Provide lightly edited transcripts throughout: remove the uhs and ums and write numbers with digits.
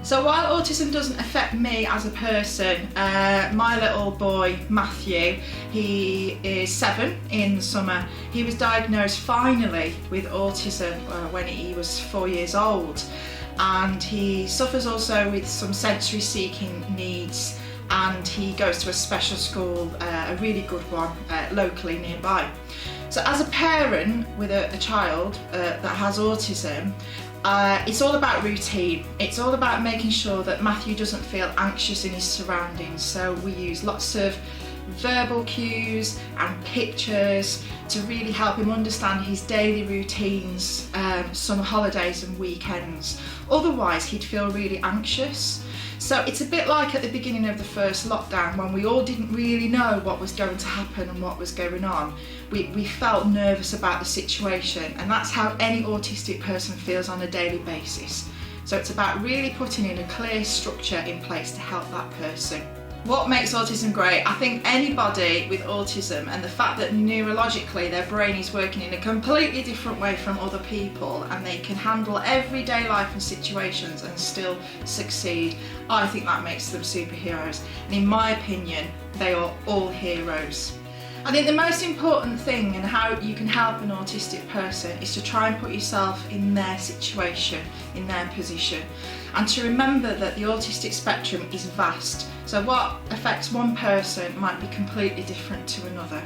So while autism doesn't affect me as a person, my little boy Matthew, he is 7 in the summer. He was diagnosed finally with autism when he was 4 years old, and he suffers also with some sensory seeking needs, and he goes to a special school, a really good one, locally nearby. So as a parent with a child that has autism, it's all about routine. It's all about making sure that Matthew doesn't feel anxious in his surroundings. So we use lots of verbal cues and pictures to really help him understand his daily routines, summer holidays and weekends. Otherwise he'd feel really anxious. So it's a bit like at the beginning of the first lockdown when we all didn't really know what was going to happen and what was going on. We felt nervous about the situation, and that's how any autistic person feels on a daily basis. So it's about really putting in a clear structure in place to help that person. What makes autism great? I think anybody with autism, and the fact that neurologically their brain is working in a completely different way from other people, and they can handle everyday life and situations and still succeed, I think that makes them superheroes. And in my opinion, they are all heroes. I think the most important thing and how you can help an autistic person is to try and put yourself in their situation, in their position, and to remember that the autistic spectrum is vast. So what affects one person might be completely different to another.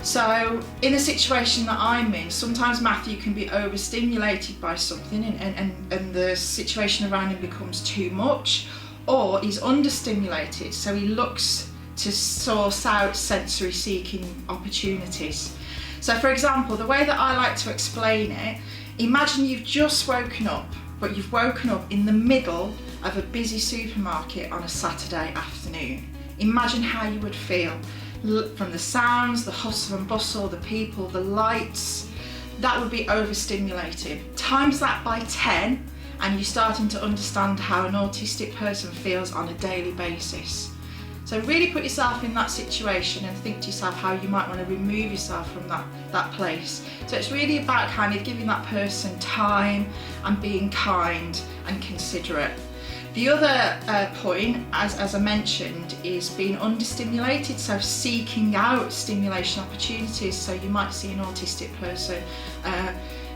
So in the situation that I'm in, sometimes Matthew can be overstimulated by something and the situation around him becomes too much, or he's understimulated, so he looks to source out sensory seeking opportunities. So for example, the way that I like to explain it, imagine you've just woken up, but you've woken up in the middle of a busy supermarket on a Saturday afternoon. Imagine how you would feel from the sounds, the hustle and bustle, the people, the lights. That would be overstimulating. Times that by 10 and you're starting to understand how an autistic person feels on a daily basis. So really put yourself in that situation and think to yourself how you might want to remove yourself from that place. So it's really about kind of giving that person time and being kind and considerate. The other point, as I mentioned, is being understimulated, so seeking out stimulation opportunities. So you might see an autistic person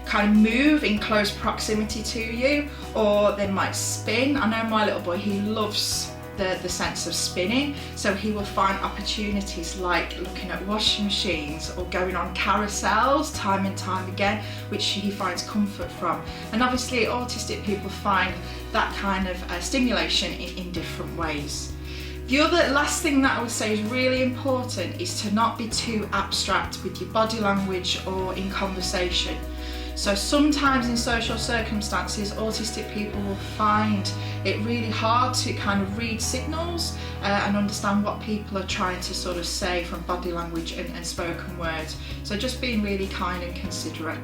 kind of move in close proximity to you, or they might spin. I know my little boy, he loves the sense of spinning, so he will find opportunities like looking at washing machines or going on carousels time and time again, which he finds comfort from. And obviously autistic people find that kind of stimulation in different ways. The other last thing that I would say is really important is to not be too abstract with your body language or in conversation. So sometimes in social circumstances, autistic people will find it really hard to kind of read signals and understand what people are trying to sort of say from body language and spoken words. So just being really kind and considerate.